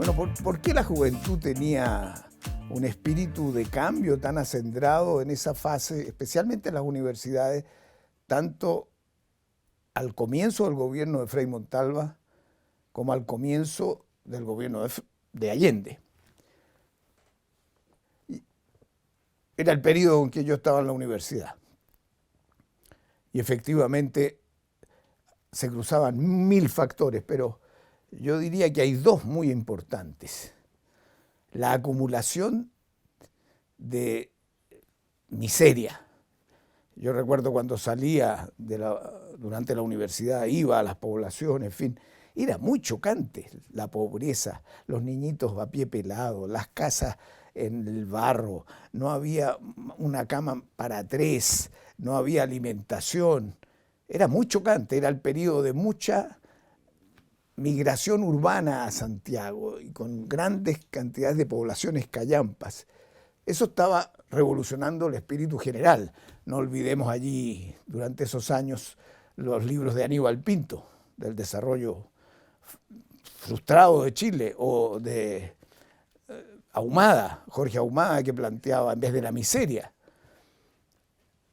Bueno, ¿por qué la juventud tenía un espíritu de cambio tan acendrado en esa fase, especialmente en las universidades, tanto al comienzo del gobierno de Frei Montalva como al comienzo del gobierno de Allende? Era el periodo en que yo estaba en la universidad y efectivamente se cruzaban mil factores, pero yo diría que hay dos muy importantes. La acumulación de miseria. Yo recuerdo cuando salía durante la universidad, iba a las poblaciones, en fin, era muy chocante la pobreza, los niñitos a pie pelado, las casas en el barro, no había una cama para tres, no había alimentación. Era muy chocante, era el periodo de mucha migración urbana a Santiago y con grandes cantidades de poblaciones callampas. Eso estaba revolucionando el espíritu general. No olvidemos allí, durante esos años, los libros de Aníbal Pinto, del desarrollo frustrado de Chile, o de Ahumada, Jorge Ahumada, que planteaba en vez de la miseria.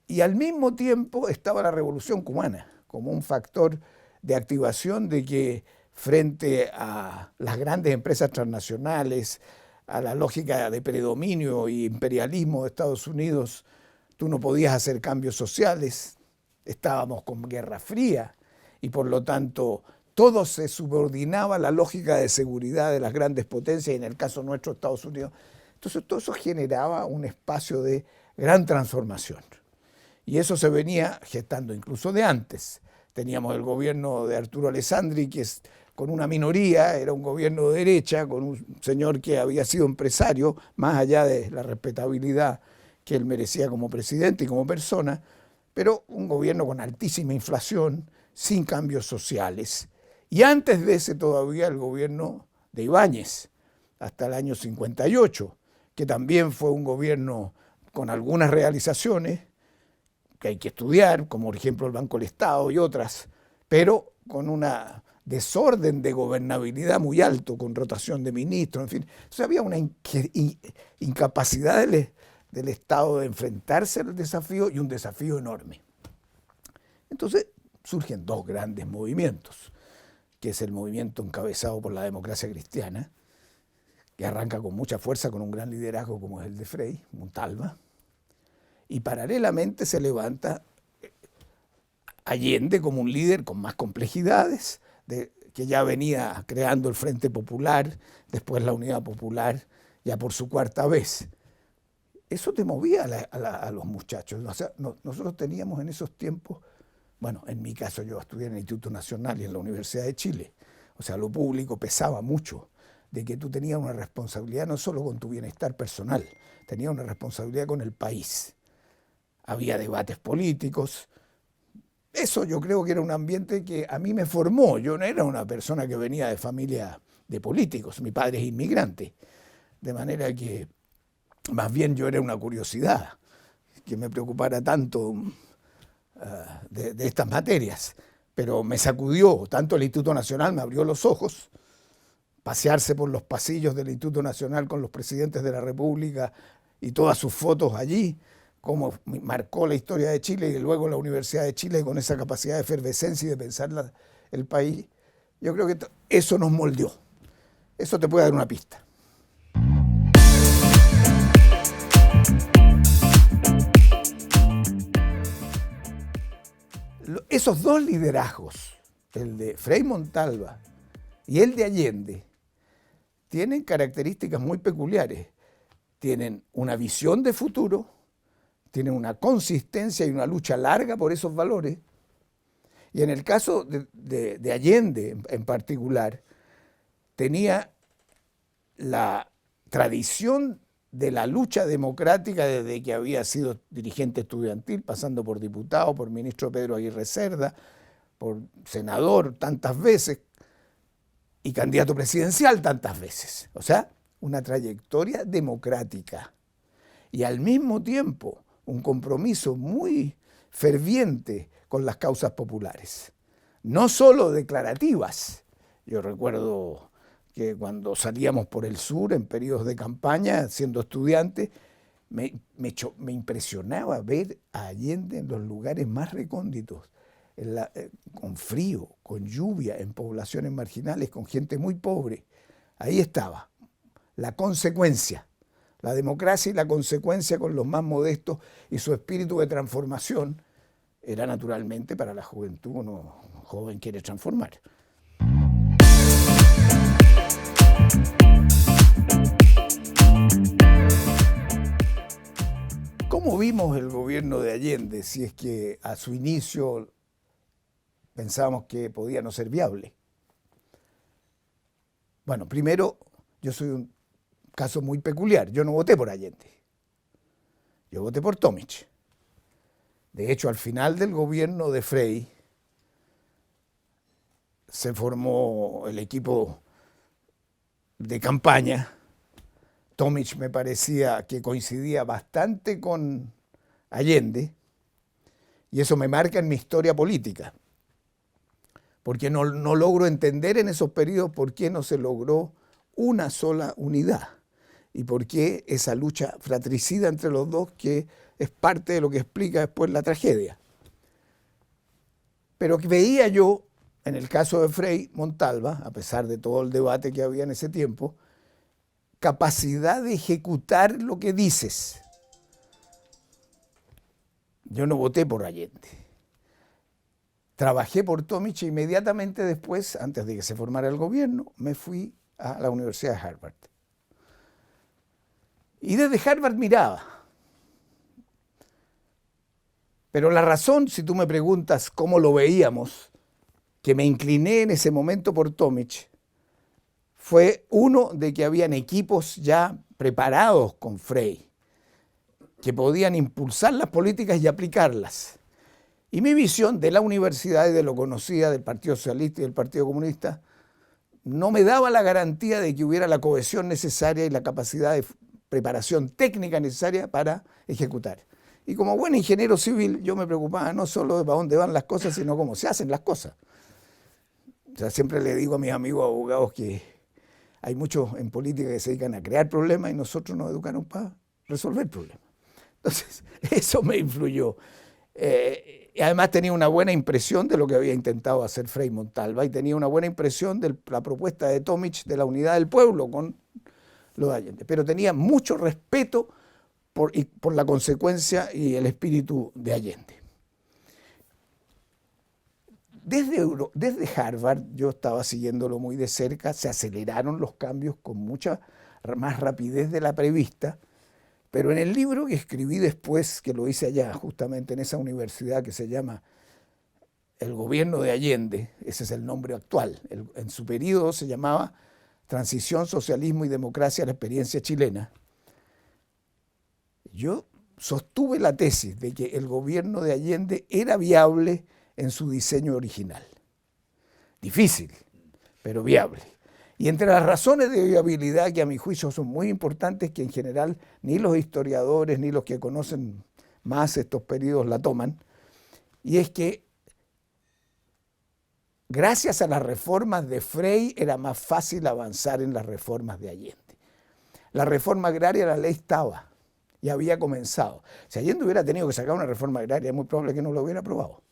Y al mismo tiempo estaba la Revolución Cubana, como un factor de activación de que frente a las grandes empresas transnacionales, a la lógica de predominio y imperialismo de Estados Unidos, tú no podías hacer cambios sociales, estábamos con Guerra Fría y por lo tanto todo se subordinaba a la lógica de seguridad de las grandes potencias y en el caso nuestro Estados Unidos. Entonces todo eso generaba un espacio de gran transformación y eso se venía gestando incluso de antes. Teníamos el gobierno de Arturo Alessandri, que es con una minoría, era un gobierno de derecha, con un señor que había sido empresario, más allá de la respetabilidad que él merecía como presidente y como persona, pero un gobierno con altísima inflación, sin cambios sociales. Y antes de ese todavía el gobierno de Ibáñez, hasta el año 58, que también fue un gobierno con algunas realizaciones que hay que estudiar, como por ejemplo el Banco del Estado y otras, pero con una desorden de gobernabilidad muy alto, con rotación de ministros, en fin. Entonces había una incapacidad del Estado de enfrentarse al desafío y un desafío enorme. Entonces surgen dos grandes movimientos, que es el movimiento encabezado por la democracia cristiana, que arranca con mucha fuerza, con un gran liderazgo como es el de Frei Montalva, y paralelamente se levanta Allende como un líder con más complejidades, que ya venía creando el Frente Popular, después la Unidad Popular, ya por su cuarta vez. Eso te movía a los muchachos. O sea, nosotros teníamos en esos tiempos, bueno, en mi caso yo estudié en el Instituto Nacional y en la Universidad de Chile, o sea, lo público pesaba mucho, de que tú tenías una responsabilidad no solo con tu bienestar personal, tenías una responsabilidad con el país. Había debates políticos. Eso yo creo que era un ambiente que a mí me formó. Yo no era una persona que venía de familia de políticos. Mi padre es inmigrante. De manera que más bien yo era una curiosidad que me preocupara tanto de estas materias. Pero me sacudió. Tanto el Instituto Nacional me abrió los ojos. Pasearse por los pasillos del Instituto Nacional con los presidentes de la República y todas sus fotos allí, cómo marcó la historia de Chile y luego la Universidad de Chile con esa capacidad de efervescencia y de pensar el país. Yo creo que eso nos moldeó. Eso te puede dar una pista. Esos dos liderazgos, el de Frei Montalva y el de Allende, tienen características muy peculiares. Tienen una visión de futuro, tienen una consistencia y una lucha larga por esos valores. Y en el caso de Allende en particular, tenía la tradición de la lucha democrática desde que había sido dirigente estudiantil, pasando por diputado, por ministro Pedro Aguirre Cerda, por senador tantas veces y candidato presidencial tantas veces. O sea, una trayectoria democrática. Y al mismo tiempo un compromiso muy ferviente con las causas populares, no solo declarativas. Yo recuerdo que cuando salíamos por el sur en periodos de campaña, siendo estudiante, me impresionaba ver a Allende en los lugares más recónditos, con frío, con lluvia, en poblaciones marginales, con gente muy pobre. Ahí estaba la consecuencia, la democracia y la consecuencia con los más modestos, y su espíritu de transformación era naturalmente para la juventud. Un joven quiere transformar. ¿Cómo vimos el gobierno de Allende, si es que a su inicio pensábamos que podía no ser viable? Bueno, primero, yo soy un caso muy peculiar. Yo no voté por Allende. Yo voté por Tomic. De hecho, al final del gobierno de Frei se formó el equipo de campaña. Tomic me parecía que coincidía bastante con Allende, y eso me marca en mi historia política, porque no logro entender en esos periodos por qué no se logró una sola unidad y por qué esa lucha fratricida entre los dos, que es parte de lo que explica después la tragedia. Pero que veía yo, en el caso de Frei Montalva, a pesar de todo el debate que había en ese tiempo, capacidad de ejecutar lo que dices. Yo no voté por Allende. Trabajé por Tomic e inmediatamente después, antes de que se formara el gobierno, me fui a la Universidad de Harvard. Y desde Harvard miraba. Pero la razón, si tú me preguntas cómo lo veíamos, que me incliné en ese momento por Tomic, fue uno de que habían equipos ya preparados con Frei, que podían impulsar las políticas y aplicarlas. Y mi visión de la universidad y de lo conocida del Partido Socialista y del Partido Comunista no me daba la garantía de que hubiera la cohesión necesaria y la capacidad de preparación técnica necesaria para ejecutar. Y como buen ingeniero civil, yo me preocupaba no solo de para dónde van las cosas, sino cómo se hacen las cosas. O sea, siempre le digo a mis amigos abogados que hay muchos en política que se dedican a crear problemas y nosotros nos educaron para resolver problemas. Entonces, eso me influyó. Y además tenía una buena impresión de lo que había intentado hacer Frei Montalva, y tenía una buena impresión de la propuesta de Tomic de la unidad del pueblo con lo de Allende. Pero tenía mucho respeto por la consecuencia y el espíritu de Allende. Desde Harvard yo estaba siguiéndolo muy de cerca. Se aceleraron los cambios con mucha más rapidez de la prevista, pero en el libro que escribí después, que lo hice allá justamente en esa universidad que se llama El gobierno de Allende, ese es el nombre actual, en su periodo se llamaba Transición, Socialismo y Democracia, la experiencia chilena, yo sostuve la tesis de que el gobierno de Allende era viable en su diseño original. Difícil, pero viable. Y entre las razones de viabilidad, que a mi juicio son muy importantes, que en general ni los historiadores ni los que conocen más estos periodos la toman, y es que gracias a las reformas de Frei era más fácil avanzar en las reformas de Allende. La reforma agraria, la ley estaba y había comenzado. Si Allende hubiera tenido que sacar una reforma agraria, es muy probable que no lo hubiera aprobado.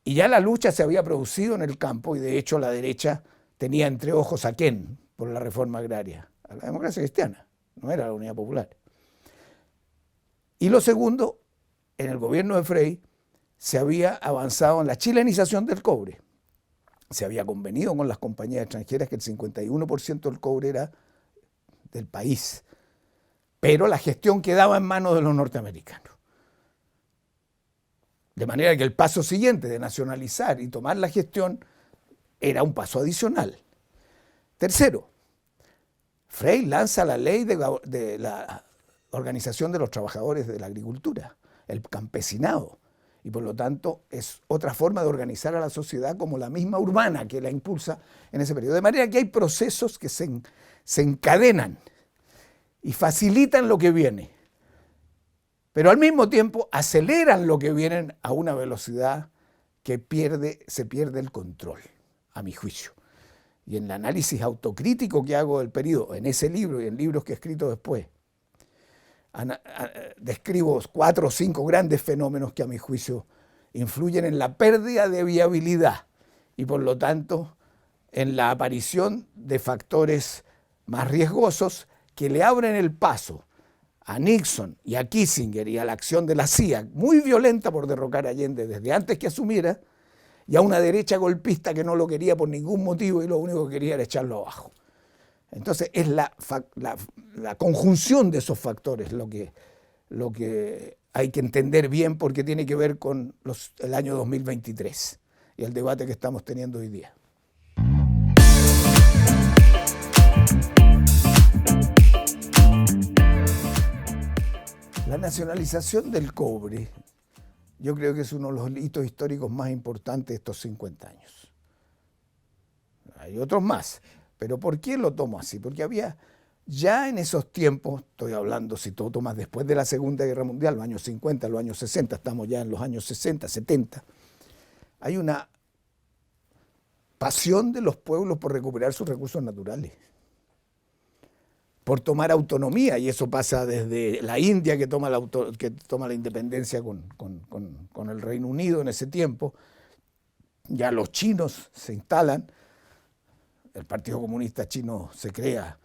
Y ya la lucha se había producido en el campo, y de hecho la derecha tenía entre ojos a quién por la reforma agraria, a la democracia cristiana, no era la Unidad Popular. Y lo segundo, en el gobierno de Frei se había avanzado en la chilenización del cobre. Se había convenido con las compañías extranjeras que el 51% del cobre era del país, pero la gestión quedaba en manos de los norteamericanos. De manera que el paso siguiente de nacionalizar y tomar la gestión era un paso adicional. Tercero, Frei lanza la ley de la Organización de los Trabajadores de la Agricultura, el campesinado, y por lo tanto es otra forma de organizar a la sociedad, como la misma urbana que la impulsa en ese periodo. De manera que hay procesos que se encadenan y facilitan lo que viene, pero al mismo tiempo aceleran lo que vienen a una velocidad que se pierde el control, a mi juicio. y en el análisis autocrítico que hago del periodo, en ese libro y en libros que he escrito después, describo 4 o 5 grandes fenómenos que a mi juicio influyen en la pérdida de viabilidad y por lo tanto en la aparición de factores más riesgosos que le abren el paso a Nixon y a Kissinger y a la acción de la CIA, muy violenta por derrocar a Allende desde antes que asumiera, y a una derecha golpista que no lo quería por ningún motivo y lo único que quería era echarlo abajo. Entonces es la conjunción de esos factores lo que hay que entender bien porque tiene que ver con el año 2023 y el debate que estamos teniendo hoy día. La nacionalización del cobre, yo creo que es uno de los hitos históricos más importantes de estos 50 años. Hay otros más, pero ¿por qué lo tomo así? Porque había ya en esos tiempos, estoy hablando, si tú tomas después de la Segunda Guerra Mundial, los años 50, los años 60, estamos ya en los años 60, 70, hay una pasión de los pueblos por recuperar sus recursos naturales, por tomar autonomía, y eso pasa desde la India que toma la independencia con el Reino Unido en ese tiempo, ya los chinos se instalan, el Partido Comunista Chino se crea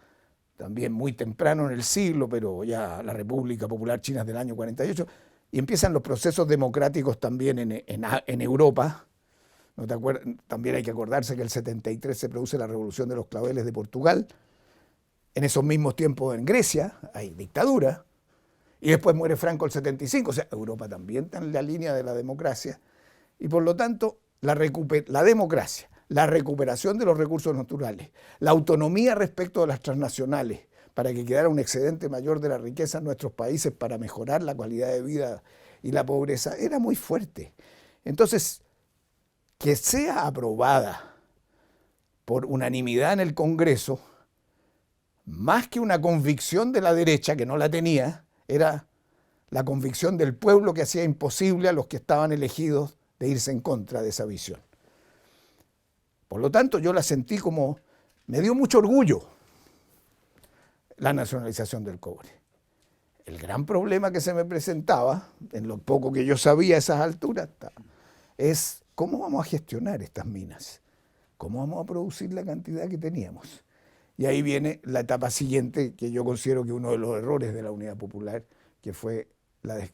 también muy temprano en el siglo, pero ya la República Popular China es del año 48, y empiezan los procesos democráticos también en Europa. ¿No te acuerdas? También hay que acordarse que en el 73 se produce la Revolución de los Claveles de Portugal. En esos mismos tiempos en Grecia hay dictadura, y después muere Franco el 75, o sea, Europa también está en la línea de la democracia, y por lo tanto la democracia, la recuperación de los recursos naturales, la autonomía respecto de las transnacionales, para que quedara un excedente mayor de la riqueza en nuestros países para mejorar la calidad de vida y la pobreza, era muy fuerte. Entonces, que sea aprobada por unanimidad en el Congreso, más que una convicción de la derecha, que no la tenía, era la convicción del pueblo que hacía imposible a los que estaban elegidos de irse en contra de esa visión. Por lo tanto, yo la sentí como, me dio mucho orgullo la nacionalización del cobre. El gran problema que se me presentaba, en lo poco que yo sabía a esas alturas, es cómo vamos a gestionar estas minas, cómo vamos a producir la cantidad que teníamos. Y ahí viene la etapa siguiente, que yo considero que uno de los errores de la Unidad Popular, que fue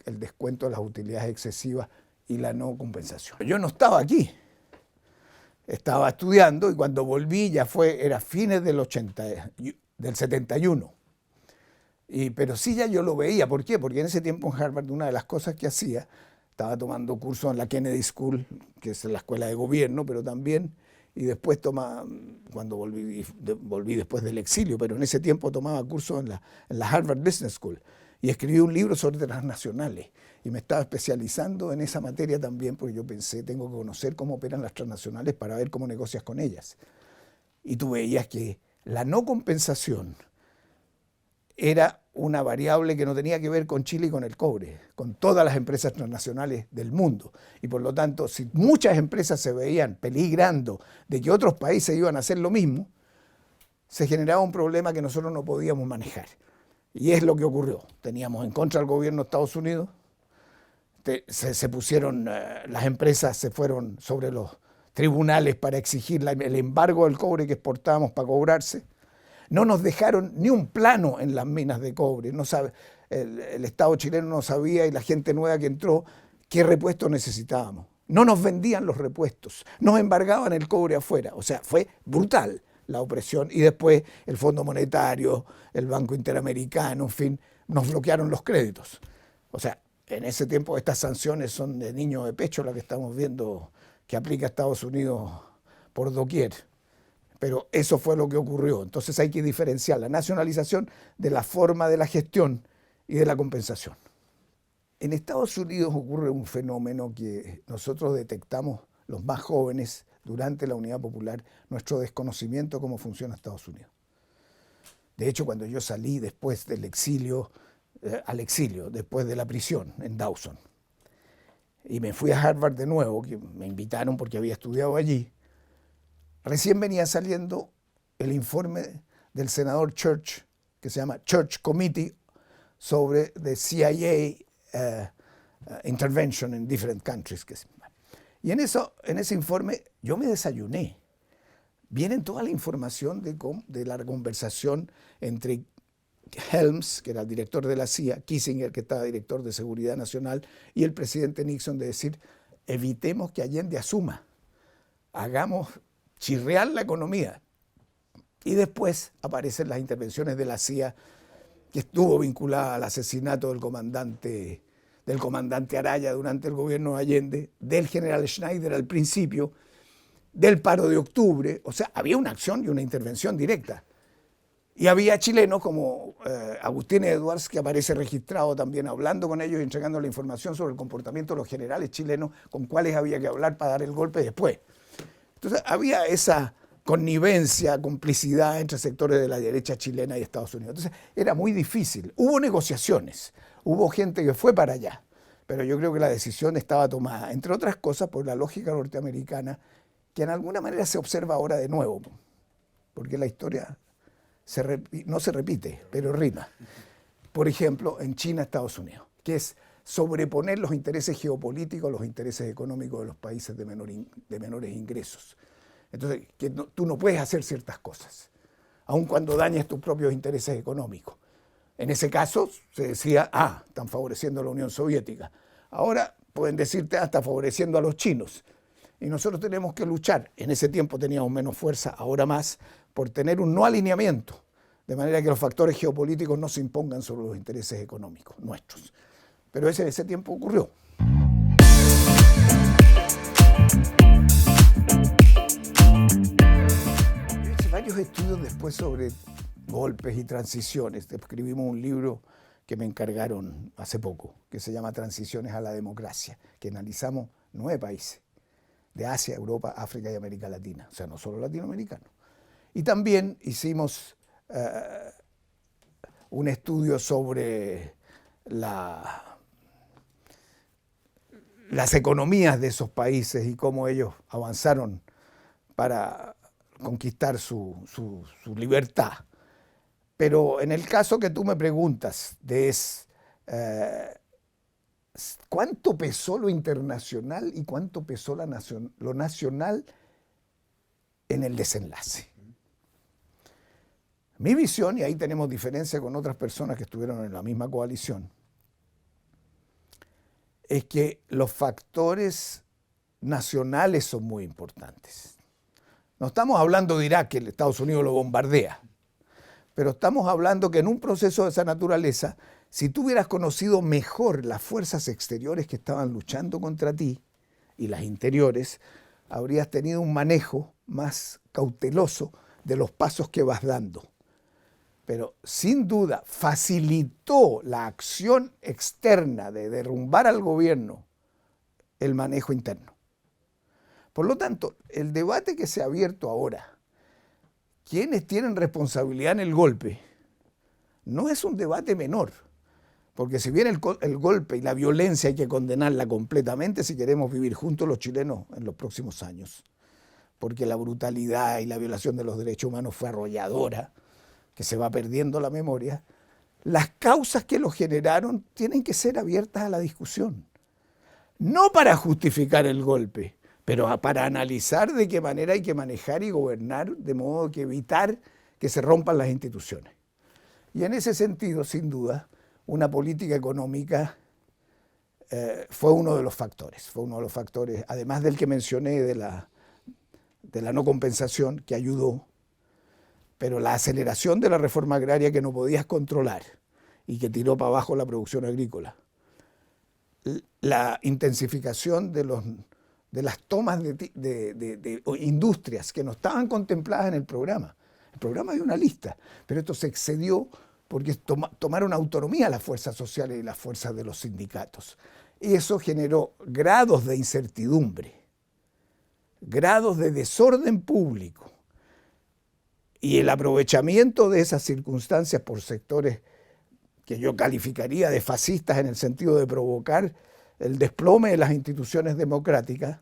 el descuento de las utilidades excesivas y la no compensación. Yo no estaba aquí, estaba estudiando y cuando volví ya era fines del 71. Pero sí ya yo lo veía. ¿Por qué? Porque en ese tiempo en Harvard una de las cosas que hacía, estaba tomando cursos en la Kennedy School, que es la escuela de gobierno, pero también, y después cuando volví después del exilio, pero en ese tiempo tomaba cursos en la Harvard Business School y escribí un libro sobre transnacionales y me estaba especializando en esa materia también porque yo pensé, tengo que conocer cómo operan las transnacionales para ver cómo negocias con ellas. Y tú veías que la no compensación era una variable que no tenía que ver con Chile y con el cobre, con todas las empresas transnacionales del mundo. Y por lo tanto, si muchas empresas se veían peligrando de que otros países iban a hacer lo mismo, se generaba un problema que nosotros no podíamos manejar. Y es lo que ocurrió. Teníamos en contra al gobierno de Estados Unidos, las empresas se fueron sobre los tribunales para exigir el embargo del cobre que exportábamos para cobrarse. No nos dejaron ni un plano en las minas de cobre. El Estado chileno no sabía y la gente nueva que entró qué repuestos necesitábamos. No nos vendían los repuestos, nos embargaban el cobre afuera. O sea, fue brutal la opresión. Y después el Fondo Monetario, el Banco Interamericano, en fin, nos bloquearon los créditos. O sea, en ese tiempo estas sanciones son de niño de pecho, las que estamos viendo que aplica Estados Unidos por doquier. Pero eso fue lo que ocurrió. Entonces hay que diferenciar la nacionalización de la forma de la gestión y de la compensación. En Estados Unidos ocurre un fenómeno que nosotros detectamos, los más jóvenes, durante la Unidad Popular, nuestro desconocimiento de cómo funciona Estados Unidos. De hecho, cuando yo salí después del exilio, después de la prisión en Dawson, y me fui a Harvard de nuevo, que me invitaron porque había estudiado allí, recién venía saliendo el informe del senador Church, que se llama Church Committee, sobre the CIA intervention in different countries. Y en ese informe yo me desayuné. Vienen toda la información de la conversación entre Helms, que era el director de la CIA, Kissinger, que estaba director de Seguridad Nacional, y el presidente Nixon, de decir, evitemos que Allende asuma, hagamos chirrear la economía. Y después aparecen las intervenciones de la CIA, que estuvo vinculada al asesinato del comandante Araya durante el gobierno de Allende, del general Schneider al principio, del paro de octubre. O sea, había una acción y una intervención directa. Y había chilenos como Agustín Edwards, que aparece registrado también hablando con ellos y entregando la información sobre el comportamiento de los generales chilenos, con cuales había que hablar para dar el golpe después. Entonces había esa connivencia, complicidad entre sectores de la derecha chilena y Estados Unidos. Entonces era muy difícil. Hubo negociaciones, hubo gente que fue para allá, pero yo creo que la decisión estaba tomada, entre otras cosas, por la lógica norteamericana, que en alguna manera se observa ahora de nuevo, porque la historia no se repite, pero rima. Por ejemplo, en China, Estados Unidos, que es sobreponer los intereses geopolíticos a los intereses económicos de los países de menores ingresos. Entonces, tú no puedes hacer ciertas cosas, aun cuando dañes tus propios intereses económicos. En ese caso, se decía, están favoreciendo a la Unión Soviética. Ahora pueden decirte, están favoreciendo a los chinos. Y nosotros tenemos que luchar. En ese tiempo teníamos menos fuerza, ahora más, por tener un no alineamiento, de manera que los factores geopolíticos no se impongan sobre los intereses económicos nuestros. Pero ese tiempo ocurrió. Yo hice varios estudios después sobre golpes y transiciones. Escribimos un libro que me encargaron hace poco, que se llama Transiciones a la Democracia, que analizamos 9 países de Asia, Europa, África y América Latina, o sea, no solo latinoamericanos. Y también hicimos un estudio sobre las economías de esos países y cómo ellos avanzaron para conquistar su libertad. Pero en el caso que tú me preguntas, ¿cuánto pesó lo internacional y cuánto pesó lo nacional en el desenlace? Mi visión, y ahí tenemos diferencia con otras personas que estuvieron en la misma coalición, es que los factores nacionales son muy importantes. No estamos hablando de Irak, que Estados Unidos lo bombardea, pero estamos hablando que en un proceso de esa naturaleza, si tú hubieras conocido mejor las fuerzas exteriores que estaban luchando contra ti y las interiores, habrías tenido un manejo más cauteloso de los pasos que vas dando. Pero sin duda facilitó la acción externa de derrumbar al gobierno el manejo interno. Por lo tanto, el debate que se ha abierto ahora, quienes tienen responsabilidad en el golpe, no es un debate menor. Porque si bien el golpe y la violencia hay que condenarla completamente si queremos vivir juntos los chilenos en los próximos años, porque la brutalidad y la violación de los derechos humanos fue arrolladora, que se va perdiendo la memoria, las causas que lo generaron tienen que ser abiertas a la discusión. No para justificar el golpe, pero para analizar de qué manera hay que manejar y gobernar de modo que evitar que se rompan las instituciones. Y en ese sentido, sin duda, una política económica fue uno de los factores, además del que mencioné de la no compensación, que ayudó, pero la aceleración de la reforma agraria que no podías controlar y que tiró para abajo la producción agrícola, la intensificación de las tomas de industrias que no estaban contempladas en el programa. El programa había una lista, pero esto se excedió porque tomaron autonomía las fuerzas sociales y las fuerzas de los sindicatos. Y eso generó grados de incertidumbre, grados de desorden público, y el aprovechamiento de esas circunstancias por sectores que yo calificaría de fascistas en el sentido de provocar el desplome de las instituciones democráticas,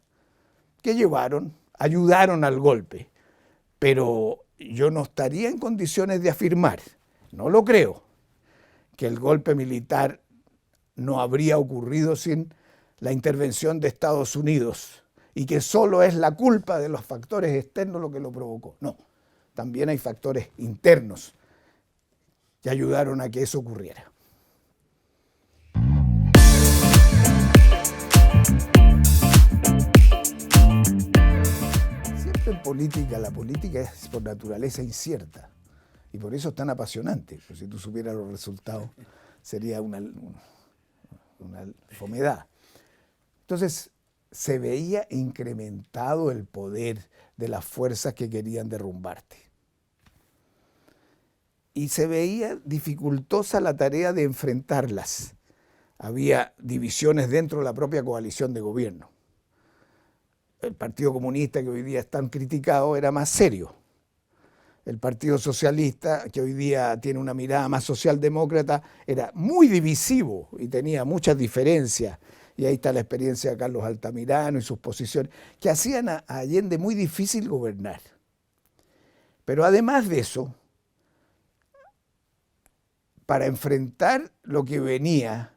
que ayudaron al golpe. Pero yo no estaría en condiciones de afirmar, no lo creo, que el golpe militar no habría ocurrido sin la intervención de Estados Unidos y que solo es la culpa de los factores externos lo que lo provocó. No, también hay factores internos que ayudaron a que eso ocurriera. Siempre en política, la política es por naturaleza incierta y por eso es tan apasionante. Pues si tú supieras los resultados sería una fomedad. Entonces se veía incrementado el poder de las fuerzas que querían derrumbarte. Y se veía dificultosa la tarea de enfrentarlas. Había divisiones dentro de la propia coalición de gobierno. El Partido Comunista, que hoy día es tan criticado, era más serio. El Partido Socialista, que hoy día tiene una mirada más socialdemócrata, era muy divisivo y tenía muchas diferencias. Y ahí está la experiencia de Carlos Altamirano y sus posiciones, que hacían a Allende muy difícil gobernar. Pero además de eso, para enfrentar lo que venía,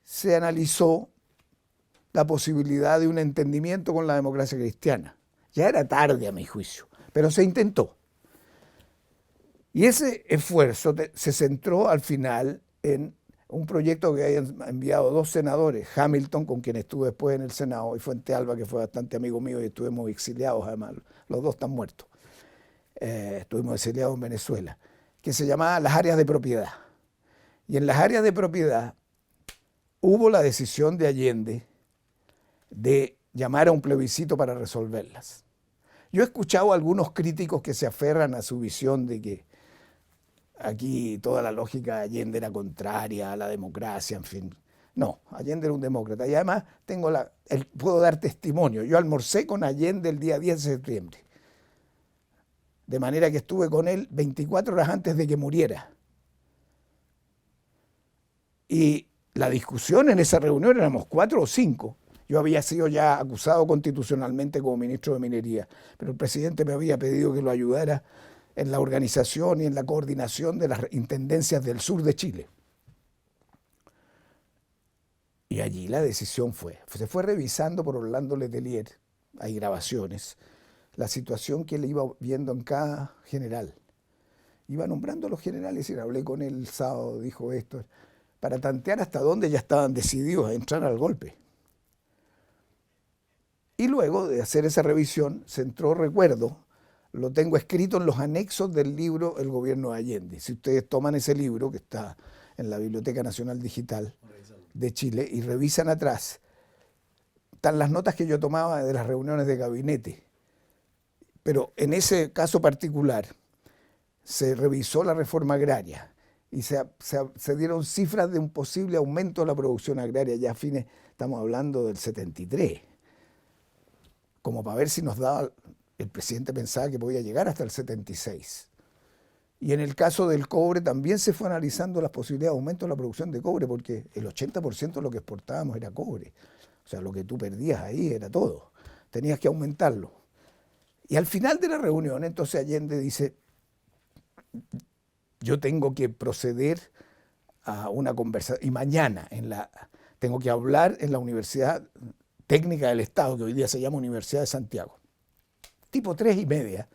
se analizó la posibilidad de un entendimiento con la democracia cristiana. Ya era tarde a mi juicio, pero se intentó. Y ese esfuerzo se centró al final en un proyecto que habían enviado 2 senadores, Hamilton, con quien estuve después en el Senado, y Fuentealba, que fue bastante amigo mío, y estuvimos exiliados además, los 2 están muertos. Estuvimos exiliados en Venezuela, que se llamaba las áreas de propiedad. Y en las áreas de propiedad hubo la decisión de Allende de llamar a un plebiscito para resolverlas. Yo he escuchado a algunos críticos que se aferran a su visión de que aquí toda la lógica de Allende era contraria a la democracia, en fin. No, Allende era un demócrata. Y además puedo dar testimonio. Yo almorcé con Allende el día 10 de septiembre. De manera que estuve con él 24 horas antes de que muriera. Y la discusión en esa reunión éramos 4 o 5. Yo había sido ya acusado constitucionalmente como ministro de Minería, pero el presidente me había pedido que lo ayudara en la organización y en la coordinación de las intendencias del sur de Chile. Y allí la decisión se fue revisando por Orlando Letelier, hay grabaciones, la situación que él iba viendo en cada general. Iba nombrando a los generales y hablé con él el sábado, dijo esto, para tantear hasta dónde ya estaban decididos a entrar al golpe. Y luego de hacer esa revisión, se entró, recuerdo, lo tengo escrito en los anexos del libro El gobierno de Allende. Si ustedes toman ese libro, que está en la Biblioteca Nacional Digital de Chile, y revisan atrás, están las notas que yo tomaba de las reuniones de gabinete. Pero en ese caso particular, se revisó la reforma agraria y se dieron cifras de un posible aumento de la producción agraria, ya a fines, estamos hablando del 73, como para ver si nos daba, el presidente pensaba que podía llegar hasta el 76. Y en el caso del cobre también se fue analizando las posibilidades de aumento de la producción de cobre, porque el 80% de lo que exportábamos era cobre. O sea, lo que tú perdías ahí era todo. Tenías que aumentarlo. Y al final de la reunión, entonces Allende dice, yo tengo que proceder a una conversación, y mañana tengo que hablar en la Universidad Técnica del Estado, que hoy día se llama Universidad de Santiago. Tipo 3:30,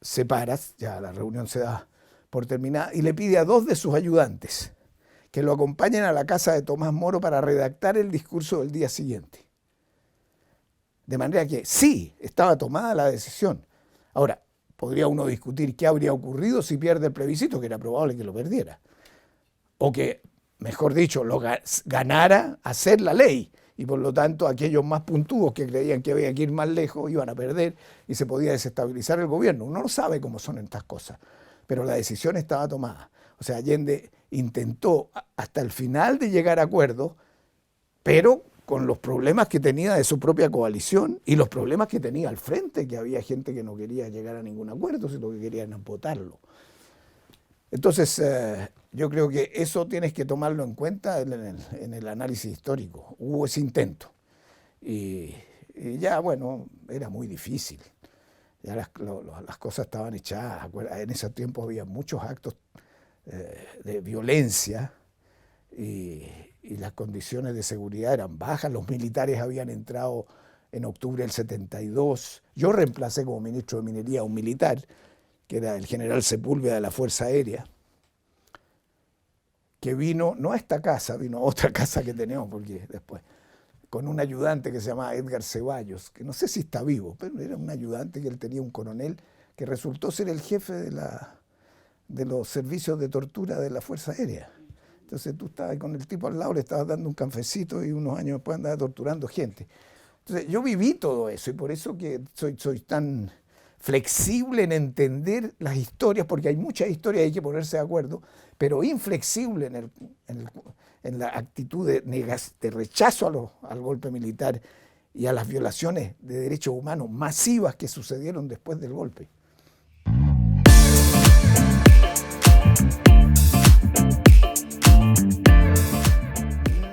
se para, ya la reunión se da por terminada, y le pide a 2 de sus ayudantes que lo acompañen a la casa de Tomás Moro para redactar el discurso del día siguiente. De manera que sí, estaba tomada la decisión. Ahora, podría uno discutir qué habría ocurrido si pierde el plebiscito, que era probable que lo perdiera. O que, mejor dicho, ganara hacer la ley. Y por lo tanto, aquellos más puntudos que creían que había que ir más lejos iban a perder y se podía desestabilizar el gobierno. Uno no sabe cómo son estas cosas, pero la decisión estaba tomada. O sea, Allende intentó hasta el final de llegar a acuerdos, pero con los problemas que tenía de su propia coalición y los problemas que tenía al frente, que había gente que no quería llegar a ningún acuerdo, sino que querían votarlo. Entonces, yo creo que eso tienes que tomarlo en cuenta en el análisis histórico. Hubo ese intento y ya, bueno, era muy difícil. Ya las cosas estaban echadas. En ese tiempo había muchos actos de violencia y las condiciones de seguridad eran bajas. Los militares habían entrado en octubre del 72. Yo reemplacé como ministro de Minería a un militar, que era el general Sepúlveda de la Fuerza Aérea, que vino, no a esta casa, vino a otra casa que tenemos, porque después, con un ayudante que se llamaba Edgar Ceballos, que no sé si está vivo, pero era un ayudante que él tenía, un coronel, que resultó ser el jefe de los servicios de tortura de la Fuerza Aérea. Entonces tú estabas con el tipo al lado, le estabas dando un cafecito y unos años después andaba torturando gente. Entonces yo viví todo eso y por eso que soy tan flexible en entender las historias, porque hay muchas historias, hay que ponerse de acuerdo, pero inflexible en la actitud de rechazo al golpe militar y a las violaciones de derechos humanos masivas que sucedieron después del golpe.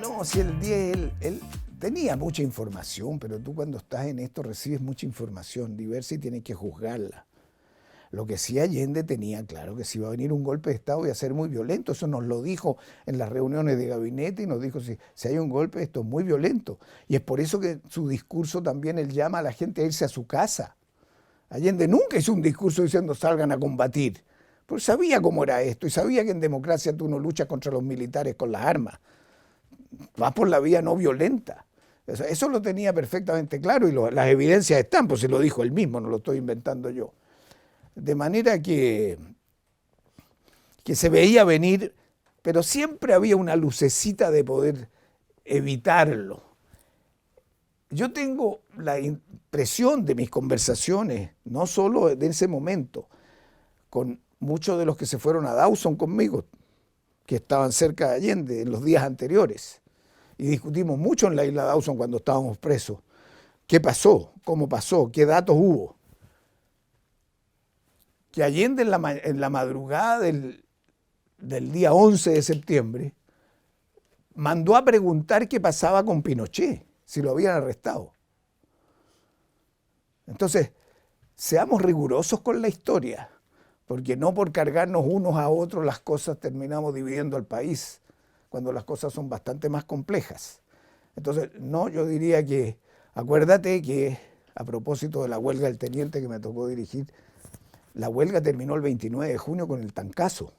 No, si el 10, él tenía mucha información, pero tú cuando estás en esto recibes mucha información diversa y tienes que juzgarla. Lo que sí Allende tenía claro que si iba a venir un golpe de Estado iba a ser muy violento. Eso nos lo dijo en las reuniones de gabinete y nos dijo, si hay un golpe, esto es muy violento. Y es por eso que su discurso también él llama a la gente a irse a su casa. Allende nunca hizo un discurso diciendo salgan a combatir, porque sabía cómo era esto y sabía que en democracia tú no luchas contra los militares con las armas. Vas por la vía no violenta. Eso lo tenía perfectamente claro y las evidencias están, pues se lo dijo él mismo, no lo estoy inventando yo. De manera que se veía venir, pero siempre había una lucecita de poder evitarlo. Yo tengo la impresión de mis conversaciones, no solo de ese momento, con muchos de los que se fueron a Dawson conmigo, que estaban cerca de Allende en los días anteriores, y discutimos mucho en la isla Dawson cuando estábamos presos. ¿Qué pasó? ¿Cómo pasó? ¿Qué datos hubo? Que Allende en la madrugada del día 11 de septiembre mandó a preguntar qué pasaba con Pinochet, si lo habían arrestado. Entonces, seamos rigurosos con la historia, porque no por cargarnos unos a otros las cosas terminamos dividiendo al país, cuando las cosas son bastante más complejas. Entonces, no, yo diría que, acuérdate que a propósito de la huelga del teniente que me tocó dirigir, la huelga terminó el 29 de junio con el tancazo.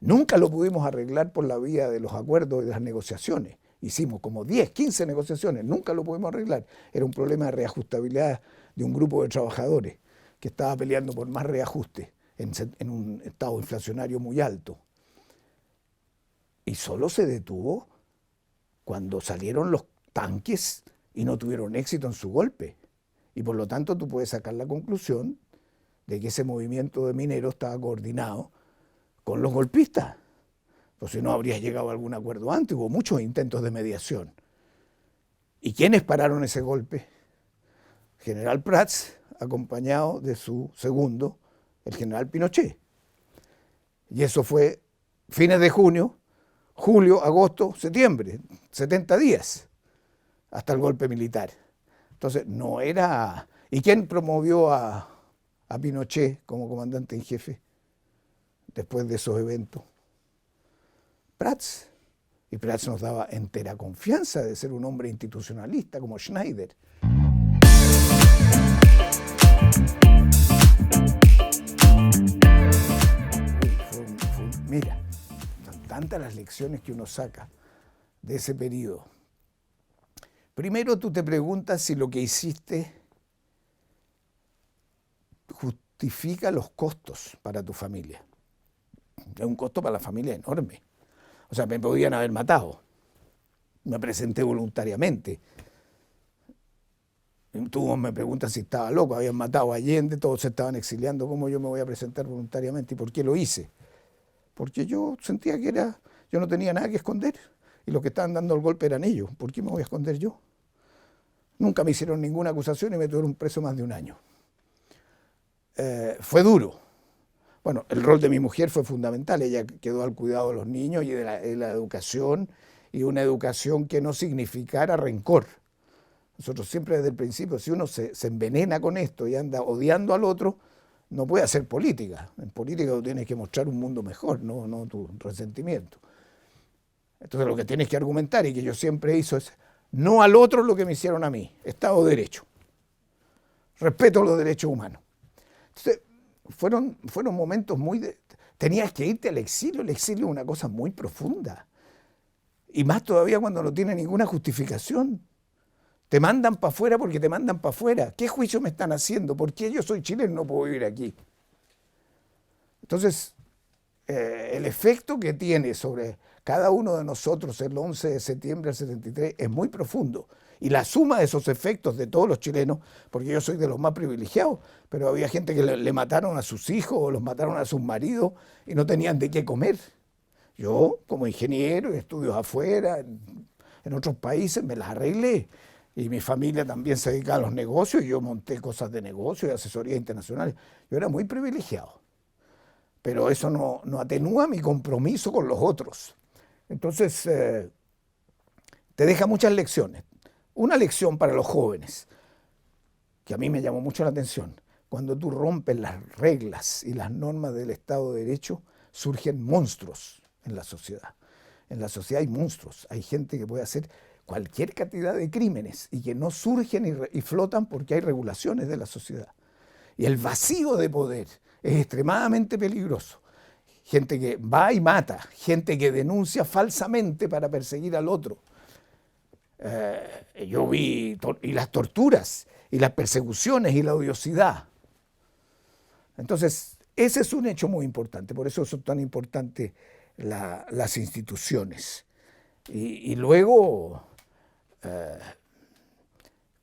Nunca lo pudimos arreglar por la vía de los acuerdos y de las negociaciones. Hicimos como 10, 15 negociaciones, nunca lo pudimos arreglar. Era un problema de reajustabilidad de un grupo de trabajadores que estaba peleando por más reajuste en un estado inflacionario muy alto. Y solo se detuvo cuando salieron los tanques y no tuvieron éxito en su golpe. Y por lo tanto tú puedes sacar la conclusión de que ese movimiento de mineros estaba coordinado con los golpistas. Pues si no, habría llegado a algún acuerdo antes. Hubo muchos intentos de mediación. ¿Y quiénes pararon ese golpe? General Prats, acompañado de su segundo, el general Pinochet. Y eso fue fines de junio, julio, agosto, septiembre, 70 días, hasta el golpe militar. Entonces, no era... ¿Y quién promovió a Pinochet como comandante en jefe después de esos eventos? Prats. Y Prats nos daba entera confianza de ser un hombre institucionalista como Schneider. Mira, son tantas las lecciones que uno saca de ese periodo. Primero tú te preguntas si lo que hiciste justifica los costos para tu familia. Es un costo para la familia enorme. O sea, me podían haber matado. Me presenté voluntariamente. Tú me preguntas si estaba loco, habían matado a Allende, todos se estaban exiliando, ¿cómo yo me voy a presentar voluntariamente? ¿Y por qué lo hice? Porque yo sentía que yo no tenía nada que esconder y los que estaban dando el golpe eran ellos. ¿Por qué me voy a esconder yo? Nunca me hicieron ninguna acusación y me tuvieron preso más de un año. Fue duro. Bueno, el rol de mi mujer fue fundamental. Ella quedó al cuidado de los niños y de la educación, y una educación que no significara rencor. Nosotros siempre desde el principio, si uno se envenena con esto y anda odiando al otro, no puede hacer política. En política tú tienes que mostrar un mundo mejor, no tu resentimiento. Entonces lo que tienes que argumentar, y que yo siempre hizo, es no al otro lo que me hicieron a mí, Estado de Derecho. Respeto los derechos humanos. Entonces, fueron momentos tenías que irte al exilio. El exilio es una cosa muy profunda. Y más todavía cuando no tiene ninguna justificación. Te mandan para afuera porque te mandan para afuera. ¿Qué juicio me están haciendo? ¿Por qué yo soy chileno y no puedo vivir aquí? Entonces, el efecto que tiene sobre cada uno de nosotros el 11 de septiembre del 73 es muy profundo. Y la suma de esos efectos de todos los chilenos, porque yo soy de los más privilegiados, pero había gente que le mataron a sus hijos o los mataron a sus maridos y no tenían de qué comer. Yo, como ingeniero, estudios afuera, en otros países, me las arreglé. Y mi familia también se dedicaba a los negocios, y yo monté cosas de negocio y asesorías internacionales. Yo era muy privilegiado. Pero eso no atenúa mi compromiso con los otros. Entonces, te deja muchas lecciones. Una lección para los jóvenes, que a mí me llamó mucho la atención. Cuando tú rompes las reglas y las normas del Estado de Derecho, surgen monstruos en la sociedad. En la sociedad hay monstruos, hay gente que puede hacer cualquier cantidad de crímenes y que no surgen y flotan porque hay regulaciones de la sociedad. Y el vacío de poder es extremadamente peligroso. Gente que va y mata, gente que denuncia falsamente para perseguir al otro. Yo vi y las torturas, y las persecuciones, y la odiosidad. Entonces, ese es un hecho muy importante, por eso son tan importantes las instituciones. Y luego,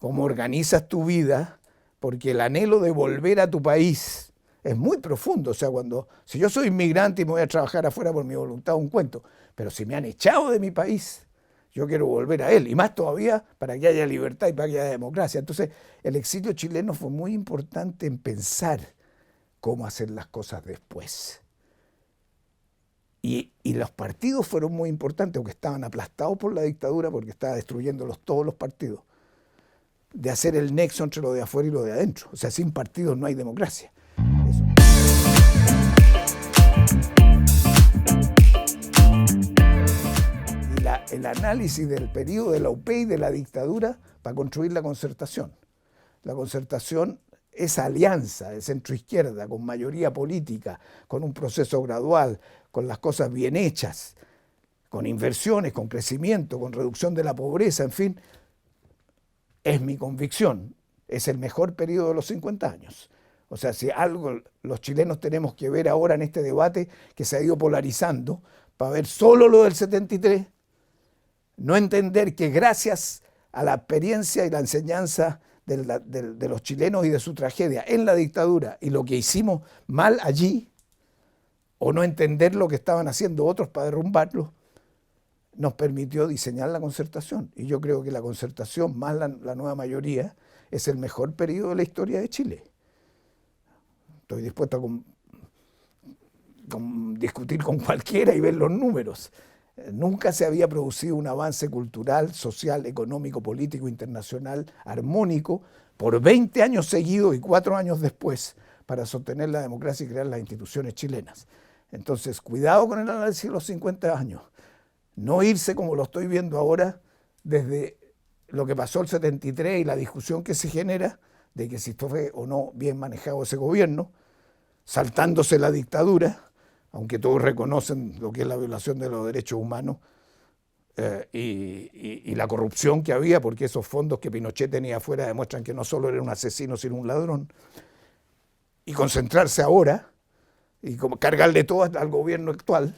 cómo organizas tu vida, porque el anhelo de volver a tu país es muy profundo. O sea, si yo soy inmigrante y me voy a trabajar afuera por mi voluntad, un cuento, pero si me han echado de mi país, yo quiero volver a él, y más todavía para que haya libertad y para que haya democracia. Entonces, el exilio chileno fue muy importante en pensar cómo hacer las cosas después. Y los partidos fueron muy importantes, aunque estaban aplastados por la dictadura, porque estaba destruyéndolos todos los partidos, de hacer el nexo entre lo de afuera y lo de adentro. O sea, sin partidos no hay democracia. Eso. El análisis del periodo de la UP y de la dictadura para construir la concertación. La concertación, esa alianza de centro-izquierda con mayoría política, con un proceso gradual, con las cosas bien hechas, con inversiones, con crecimiento, con reducción de la pobreza, en fin, es mi convicción. Es el mejor periodo de los 50 años. O sea, si algo los chilenos tenemos que ver ahora en este debate que se ha ido polarizando, para ver solo lo del 73, no entender que gracias a la experiencia y la enseñanza de los chilenos y de su tragedia en la dictadura y lo que hicimos mal allí, o no entender lo que estaban haciendo otros para derrumbarlo, nos permitió diseñar la concertación. Y yo creo que la concertación más la nueva mayoría es el mejor periodo de la historia de Chile. Estoy dispuesto a discutir con cualquiera y ver los números. Nunca se había producido un avance cultural, social, económico, político, internacional, armónico, por 20 años seguidos y 4 años después, para sostener la democracia y crear las instituciones chilenas. Entonces, cuidado con el análisis de los 50 años. No irse como lo estoy viendo ahora, desde lo que pasó el 73 y la discusión que se genera de que si fue o no bien manejado ese gobierno, saltándose la dictadura, aunque todos reconocen lo que es la violación de los derechos humanos y la corrupción que había, porque esos fondos que Pinochet tenía afuera demuestran que no solo era un asesino, sino un ladrón, y concentrarse ahora y como cargarle todo al gobierno actual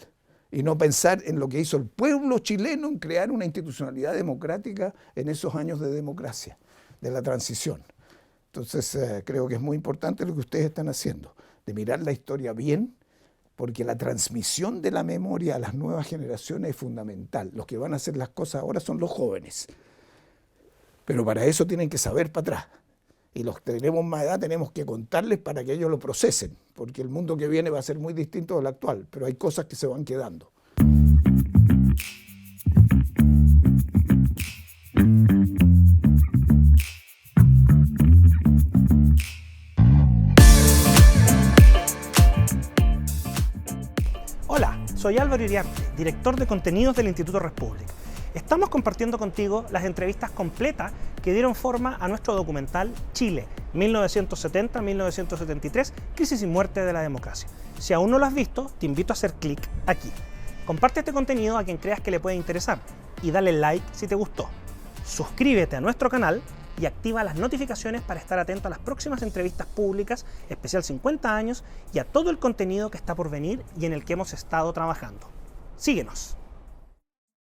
y no pensar en lo que hizo el pueblo chileno en crear una institucionalidad democrática en esos años de democracia, de la transición. Entonces creo que es muy importante lo que ustedes están haciendo, de mirar la historia bien, porque la transmisión de la memoria a las nuevas generaciones es fundamental. Los que van a hacer las cosas ahora son los jóvenes, pero para eso tienen que saber para atrás. Y los que tenemos más edad tenemos que contarles para que ellos lo procesen, porque el mundo que viene va a ser muy distinto del actual, pero hay cosas que se van quedando. Soy Álvaro Iriarte, director de contenidos del Instituto Respublic. Estamos compartiendo contigo las entrevistas completas que dieron forma a nuestro documental Chile, 1970-1973, Crisis y muerte de la democracia. Si aún no lo has visto, te invito a hacer clic aquí. Comparte este contenido a quien creas que le puede interesar y dale like si te gustó. Suscríbete a nuestro canal y activa las notificaciones para estar atento a las próximas entrevistas públicas, especial 50 años, y a todo el contenido que está por venir y en el que hemos estado trabajando. Síguenos.